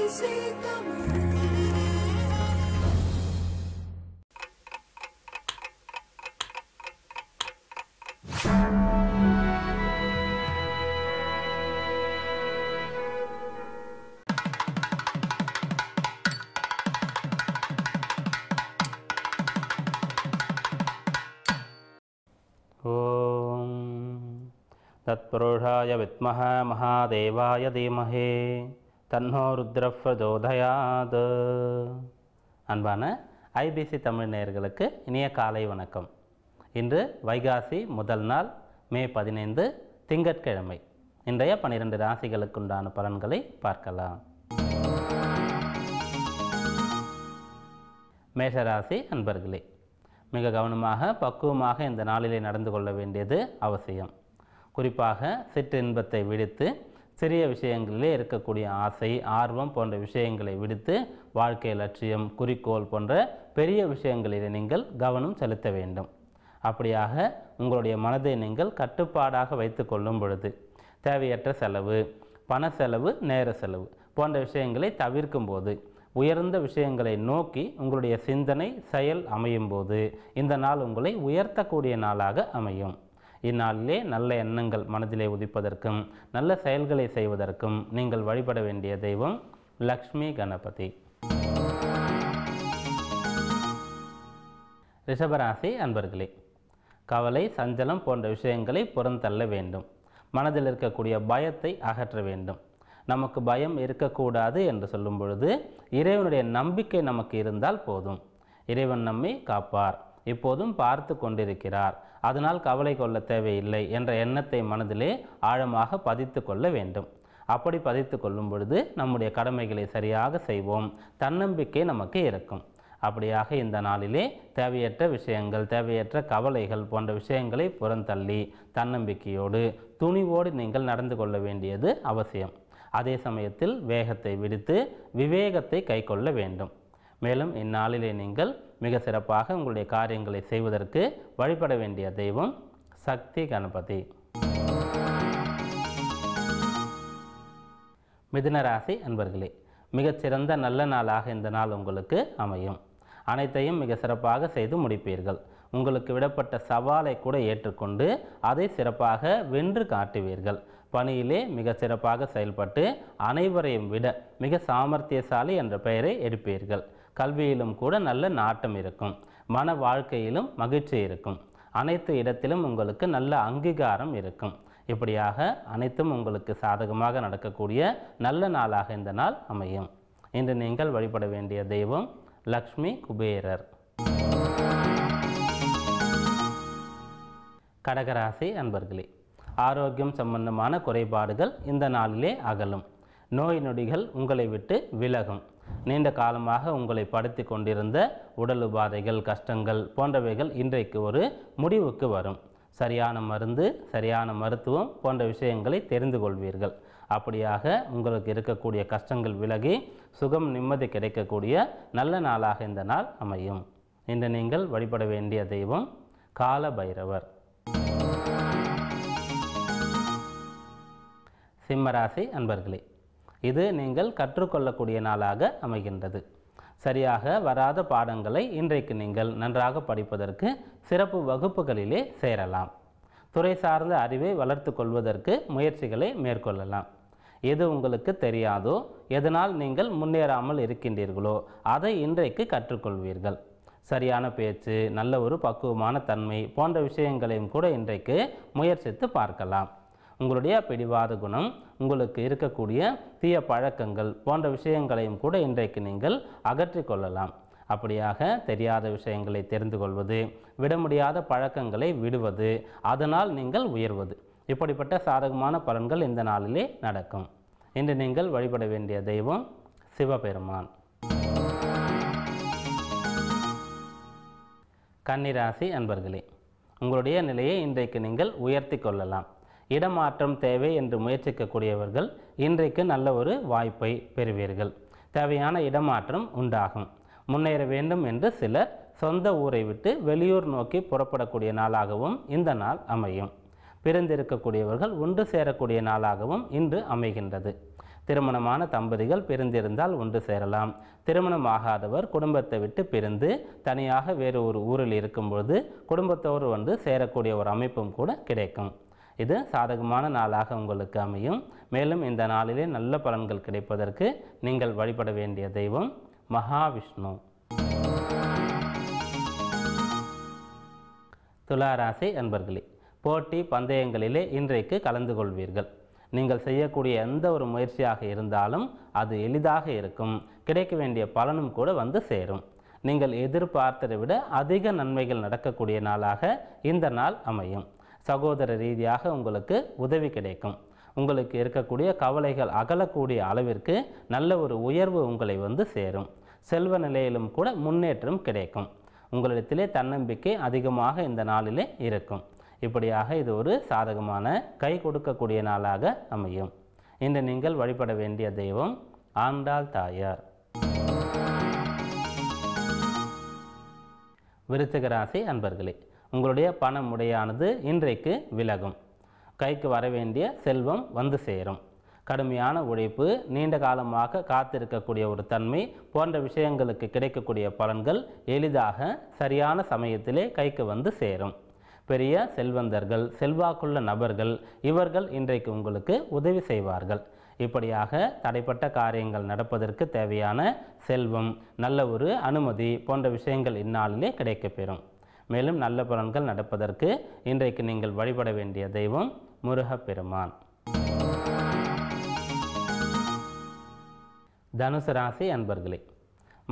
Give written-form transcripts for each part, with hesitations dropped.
ஓம் தத்புருஷாய வித்மஹ மகாதேவாய தீமஹே தன்னோ ருத்ரः பிரச்சோதயாத். அன்பான ஐபிசி தமிழ் நேயர்களுக்கு இனிய காலை வணக்கம். இன்று வைகாசி முதல் நாள் மே 15 திங்கட்கிழமை. இன்றைய 12 ராசிகளுக்குண்டான பலன்களை பார்க்கலாம். மேஷராசி அன்பர்களே, மிக கவனமாக பக்குவமாக இந்த நாளிலே நடந்து கொள்ள வேண்டியது அவசியம். குறிப்பாக சிற்றின்பத்தை விடுத்து சிறிய விஷயங்களிலே இருக்கக்கூடிய ஆசை, ஆர்வம் போன்ற விஷயங்களை விடுத்து வாழ்க்கை லட்சியம், குறிக்கோள் போன்ற பெரிய விஷயங்களிலே நீங்கள் கவனம் செலுத்த வேண்டும். அப்படியாக உங்களுடைய மனதை நீங்கள் கட்டுப்பாடாக வைத்து கொள்ளும் பொழுது தேவையற்ற செலவு, பண செலவு, நேர செலவு போன்ற விஷயங்களை தவிர்க்கும் போது, உயர்ந்த விஷயங்களை நோக்கி உங்களுடைய சிந்தனை செயல் அமையும் போது இந்த நாள் உங்களை உயர்த்தக்கூடிய நாளாக அமையும். இந்நாளிலே நல்ல எண்ணங்கள் மனதிலே உதிப்பதற்கும் நல்ல செயல்களை செய்வதற்கும் நீங்கள் வழிபட வேண்டிய தெய்வம் லக்ஷ்மி கணபதி. ரிஷபராசி அன்பர்களே, கவலை, சஞ்சலம் போன்ற விஷயங்களை புறந்தள்ள வேண்டும். மனதில் இருக்கக்கூடிய பயத்தை அகற்ற வேண்டும். நமக்கு பயம் இருக்கக்கூடாது என்று சொல்லும் பொழுது இறைவனுடைய நம்பிக்கை நமக்கு இருந்தால் போதும். இறைவன் நம்மை காப்பார், இப்போதும் பார்த்து கொண்டிருக்கிறார், அதனால் கவலை கொள்ள தேவையில்லை என்ற எண்ணத்தை மனதிலே ஆழமாக பதித்து கொள்ள வேண்டும். அப்படி பதித்து கொள்ளும் பொழுது நம்முடைய கடமைகளை சரியாக செய்வோம், தன்னம்பிக்கை நமக்கு இருக்கும். அப்படியாக இந்த நாளிலே தேவையற்ற விஷயங்கள், தேவையற்ற கவலைகள் போன்ற விஷயங்களை புறந்தள்ளி தன்னம்பிக்கையோடு துணிவோடு நீங்கள் நடந்து கொள்ள வேண்டியது அவசியம். அதே சமயத்தில் வேகத்தை விடுத்து விவேகத்தை கைக்கொள்ள வேண்டும். மேலும் இந்நாளிலே நீங்கள் மிக சிறப்பாக உங்களுடைய காரியங்களை செய்வதற்கு வழிபட வேண்டிய தெய்வம் சக்தி கணபதி. மிதுனராசி அன்பர்களே, மிகச்சிறந்த நல்ல நாளாக இந்த நாள் உங்களுக்கு அமையும். அனைத்தையும் மிக சிறப்பாக செய்து முடிப்பீர்கள். உங்களுக்கு விடப்பட்ட சவாலை கூட ஏற்றுக்கொண்டு அதை சிறப்பாக வென்று காட்டுவீர்கள். பணியிலே மிக சிறப்பாக செயல்பட்டு அனைவரையும் விட மிக சாமர்த்தியசாலி என்ற பெயரை எடுப்பீர்கள். கல்வியிலும் கூட நல்ல நாட்டம் இருக்கும். மன வாழ்க்கையிலும் மகிழ்ச்சி இருக்கும். அனைத்து இடத்திலும் உங்களுக்கு நல்ல அங்கீகாரம் இருக்கும். இப்படியாக அனைத்தும் உங்களுக்கு சாதகமாக நடக்கக்கூடிய நல்ல நாளாக இந்த நாள் அமையும். இன்று நீங்கள் வழிபட வேண்டிய தெய்வம் லக்ஷ்மி குபேரர். கடகராசி அன்பர்களே, ஆரோக்கியம் சம்பந்தமான குறைபாடுகள் இந்த நாளிலே அகலும். நோய் நொடிகள் உங்களை விட்டு விலகும். நீண்ட காலமாக உங்களை படுத்தி கொண்டிருந்த உடல் உபாதைகள், கஷ்டங்கள் போன்றவைகள் இன்றைக்கு ஒரு முடிவுக்கு வரும். சரியான மருந்து, சரியான மருத்துவம் போன்ற விஷயங்களை தெரிந்து கொள்வீர்கள். அப்படியாக உங்களுக்கு இருக்கக்கூடிய கஷ்டங்கள் விலகி சுகம், நிம்மதி கிடைக்கக்கூடிய நல்ல நாளாக இந்த நாள் அமையும். இன்று நீங்கள் வழிபட வேண்டிய தெய்வம் கால பைரவர். சிம்மராசி அன்பர்களே, இது நீங்கள் கற்றுக்கொள்ளக்கூடிய நாளாக அமைகின்றது. சரியாக வராத பாடங்களை இன்றைக்கு நீங்கள் நன்றாக படிப்பதற்கு சிறப்பு வகுப்புகளிலே சேரலாம். துறை சார்ந்த அறிவை வளர்த்து கொள்வதற்கு முயற்சிகளை மேற்கொள்ளலாம். எது உங்களுக்கு தெரியாதோ, எதனால் நீங்கள் முன்னேறாமல் இருக்கின்றீர்களோ அதை இன்றைக்கு கற்றுக்கொள்வீர்கள். சரியான பேச்சு, நல்ல ஒரு பக்குவமான தன்மை போன்ற விஷயங்களையும் கூட இன்றைக்கு முயற்சித்து பார்க்கலாம். உங்களுடைய பிடிவாத குணம், உங்களுக்கு இருக்கக்கூடிய தீய பழக்கங்கள் போன்ற விஷயங்களையும் கூட இன்றைக்கு நீங்கள் அகற்றி கொள்ளலாம். அப்படியாக தெரியாத விஷயங்களை தெரிந்து கொள்வது, விட முடியாத பழக்கங்களை விடுவது, அதனால் நீங்கள் உயர்வது, இப்படிப்பட்ட சாதகமான பலன்கள் இந்த நாளிலே நடக்கும். இன்று நீங்கள் வழிபட வேண்டிய தெய்வம் சிவபெருமான். கன்னிராசி அன்பர்களே, உங்களுடைய நிலையை இன்றைக்கு நீங்கள் உயர்த்தி கொள்ளலாம். இடமாற்றம் தேவை என்று முயற்சிக்கக்கூடியவர்கள் இன்றைக்கு நல்ல ஒரு வாய்ப்பை பெறுவீர்கள். தேவையான இடமாற்றம் உண்டாகும். முன்னேற வேண்டும் என்று சிலர் சொந்த ஊரை விட்டு வெளியூர் நோக்கி புறப்படக்கூடிய நாளாகவும் இந்த நாள் அமையும். பிரிந்திருக்கக்கூடியவர்கள் ஒன்று சேரக்கூடிய நாளாகவும் இன்று அமைகின்றது. திருமணமான தம்பதிகள் பிரிந்திருந்தால் ஒன்று சேரலாம். திருமணமாகாதவர் குடும்பத்தை விட்டு பிரிந்து தனியாக வேறு ஒரு ஊரில் இருக்கும்பொழுது குடும்பத்தோடு வந்து சேரக்கூடிய ஒரு அமைப்பும் கூட கிடைக்கும். இது சாதகமான நாளாக உங்களுக்கு அமையும். மேலும் இந்த நாளிலே நல்ல பலன்கள் கிடைப்பதற்கு நீங்கள் வழிபட வேண்டிய தெய்வம் மகாவிஷ்ணு. துளாராசி அன்பர்களே, போட்டி பந்தயங்களிலே இன்றைக்கு கலந்து கொள்வீர்கள். நீங்கள் செய்யக்கூடிய எந்த ஒரு முயற்சியாக இருந்தாலும் அது எளிதாக இருக்கும். கிடைக்க வேண்டிய பலனும் கூட வந்து சேரும். நீங்கள் எதிர்பார்த்ததை விட அதிக நன்மைகள் நடக்கக்கூடிய நாளாக இந்த நாள் அமையும். சகோதர ரீதியாக உங்களுக்கு உதவி கிடைக்கும். உங்களுக்கு இருக்கக்கூடிய கவலைகள் அகலக்கூடிய அளவிற்கு நல்ல ஒரு உயர்வு உங்களை வந்து சேரும். செல்வ நிலையிலும் கூட முன்னேற்றம் கிடைக்கும். உங்களிடத்திலே தன்னம்பிக்கை அதிகமாக இந்த நாளிலே இருக்கும். இப்படியாக இது ஒரு சாதகமான கை கொடுக்கக்கூடிய நாளாக அமையும். இன்று நீங்கள் வழிபட வேண்டிய தெய்வம் ஆண்டாள் தாயார். விருச்சிக ராசி அன்பர்களே, உங்களுடைய பண முடையானது இன்றைக்கு விலகும். கைக்கு வர வேண்டிய செல்வம் வந்து சேரும். கடுமையான உழைப்பு, நீண்ட காலமாக காத்திருக்கக்கூடிய ஒரு தன்மை போன்ற விஷயங்களுக்கு கிடைக்கக்கூடிய பலன்கள் எளிதாக சரியான சமயத்திலே கைக்கு வந்து சேரும். பெரிய செல்வந்தர்கள், செல்வாக்குள்ள நபர்கள் இவர்கள் இன்றைக்கு உங்களுக்கு உதவி செய்வார்கள். இப்படியாக தடைப்பட்ட காரியங்கள் நடப்பதற்கு தேவையான செல்வம், நல்ல ஒரு அனுமதி போன்ற விஷயங்கள் இந்நாளிலே கிடைக்கப்பெறும். மேலும் நல்ல பலன்கள் நடப்பதற்கு இன்றைக்கு நீங்கள் வழிபட வேண்டிய தெய்வம் முருகப்பெருமான். தனுசு ராசி அன்பர்களே,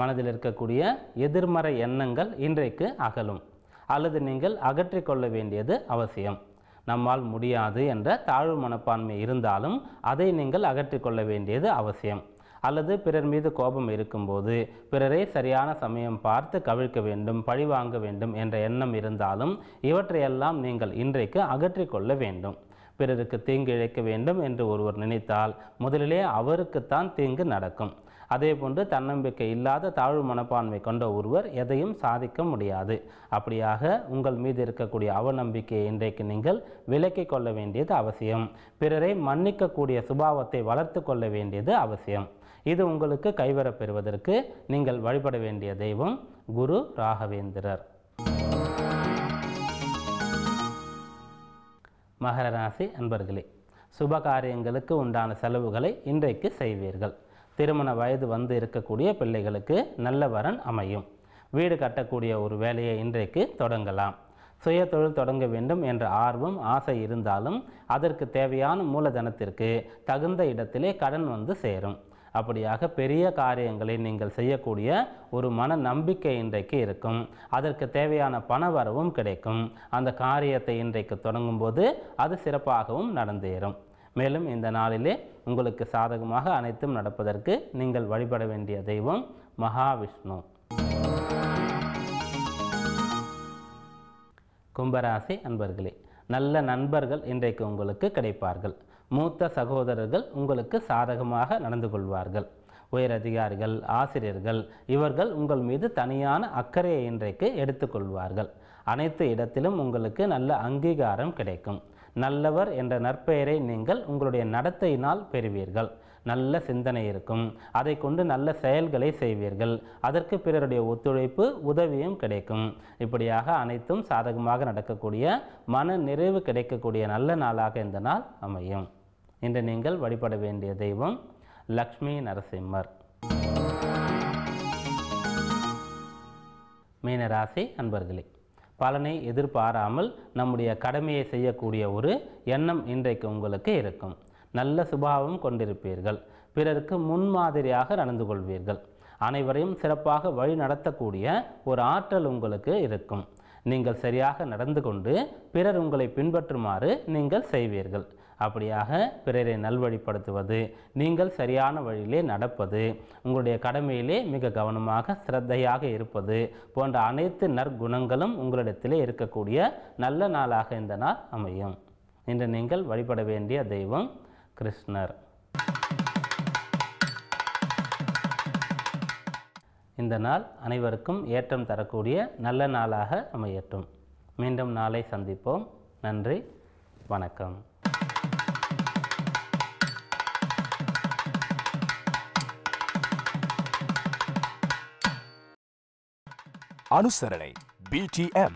மனதில் இருக்கக்கூடிய எதிர்மறை எண்ணங்கள் இன்றைக்கு அகலும் அல்லது நீங்கள் அகற்றிக்கொள்ள வேண்டியது அவசியம். நம்மால் முடியாது என்ற தாழ்வு மனப்பான்மை இருந்தாலும் அதை நீங்கள் அகற்றிக்கொள்ள வேண்டியது அவசியம். அல்லது பிறர் மீது கோபம் இருக்கும்போது பிறரை சரியான சமயம் பார்த்து கவிழ்க்க வேண்டும், பழிவாங்க வேண்டும் என்ற எண்ணம் இருந்தாலும் இவற்றையெல்லாம் நீங்கள் இன்றைக்கு அகற்றிக்கொள்ள வேண்டும். பிறருக்கு தீங்கு இழைக்க வேண்டும் என்று ஒருவர் நினைத்தால் முதலிலே அவருக்குத்தான் தீங்கு நடக்கும். அதேபோன்று தன்னம்பிக்கை இல்லாத தாழ்வு மனப்பான்மை கொண்ட ஒருவர் எதையும் சாதிக்க முடியாது. அப்படியாக உங்கள் மீது இருக்கக்கூடிய அவநம்பிக்கையை இன்றைக்கு நீங்கள் விலக்கிக் கொள்ள வேண்டியது அவசியம். பிறரை மன்னிக்கக்கூடிய சுபாவத்தை வளர்த்து கொள்ள வேண்டியது அவசியம். இது உங்களுக்கு கைவரப் பெறுவதற்கு நீங்கள் வழிபட வேண்டிய தெய்வம் குரு ராகவேந்திரர். மகர ராசி அன்பர்களே, சுப காரியங்களுக்கு உண்டான செலவுகளை இன்றைக்கு செய்வீர்கள். திருமண வயது வந்து இருக்கக்கூடிய பிள்ளைகளுக்கு நல்ல வரன் அமையும். வீடு கட்டக்கூடிய ஒரு வேலையை இன்றைக்கு தொடங்கலாம். சுய தொழில் தொடங்க வேண்டும் என்ற ஆர்வம், ஆசை இருந்தாலும் அதற்கு தேவையான மூலதனத்திற்கு தகுந்த இடத்திலே கடன் வந்து சேரும். அப்படியாக பெரிய காரியங்களை நீங்கள் செய்யக்கூடிய ஒரு மன நம்பிக்கை இன்றைக்கு இருக்கும். அதற்கு தேவையான பண வரவும் கிடைக்கும். அந்த காரியத்தை இன்றைக்கு தொடங்கும்போது அது சிறப்பாகவும் நடந்தேறும். மேலும் இந்த நாளிலே உங்களுக்கு சாதகமாக அனைத்தும் நடப்பதற்கு நீங்கள் வழிபட வேண்டிய தெய்வம் மகாவிஷ்ணு. கும்பராசி அன்பர்களே, நல்ல நண்பர்கள் இன்றைக்கு உங்களுக்கு கிடைப்பார்கள். மூத்த சகோதரர்கள் உங்களுக்கு சாதகமாக நடந்து கொள்வார்கள். உயர் அதிகாரிகள், ஆசிரியர்கள் இவர்கள் உங்கள் மீது தனியான அக்கறையை இன்றைக்கு எடுத்துக்கொள்வார்கள். அனைத்து இடத்திலும் உங்களுக்கு நல்ல அங்கீகாரம் கிடைக்கும். நல்லவர் என்ற நற்பெயரை நீங்கள் உங்களுடைய நடத்தையினால் பெறுவீர்கள். நல்ல சிந்தனை இருக்கும். அதை கொண்டு நல்ல செயல்களை செய்வீர்கள். அதற்கு பிறருடைய ஒத்துழைப்பு, உதவியும் கிடைக்கும். இப்படியாக அனைத்தும் சாதகமாக நடக்கக்கூடிய மன நிறைவு கிடைக்கக்கூடிய நல்ல நாளாக இந்த நாள் அமையும். இன்று நீங்கள் வழிபட வேண்டிய தெய்வம் லக்ஷ்மி நரசிம்மர். மீனராசி அன்பர்களே, பலனை எதிர்பாராமல் நம்முடைய கடமையை செய்யக்கூடிய ஒரு எண்ணம் இன்றைக்கு உங்களுக்கு இருக்கும். நல்ல சுபாவம் கொண்டிருப்பீர்கள். பிறருக்கு முன்மாதிரியாக நடந்து கொள்வீர்கள். அனைவரையும் சிறப்பாக வழி நடத்தக்கூடிய ஒரு ஆற்றல் உங்களுக்கு இருக்கும். நீங்கள் சரியாக நடந்து கொண்டு பிறர் உங்களை பின்பற்றுமாறு நீங்கள் செய்வீர்கள். அப்படியாக பிறரை நல்வழிப்படுத்துவது, நீங்கள் சரியான வழியிலே நடப்பது, உங்களுடைய கடமையிலே மிக கவனமாக சிரத்தையாக இருப்பது போன்ற அனைத்து நற்குணங்களும் உங்களிடத்திலே இருக்கக்கூடிய நல்ல நாளாக இந்த நாள் அமையும். இன்று நீங்கள் வழிபட வேண்டிய தெய்வம் கிருஷ்ணர். இந்த நாள் அனைவருக்கும் ஏற்றம் தரக்கூடிய நல்ல நாளாக அமையட்டும். மீண்டும் நாளை சந்திப்போம். நன்றி, வணக்கம். ಅನುಸರಣೆ BTM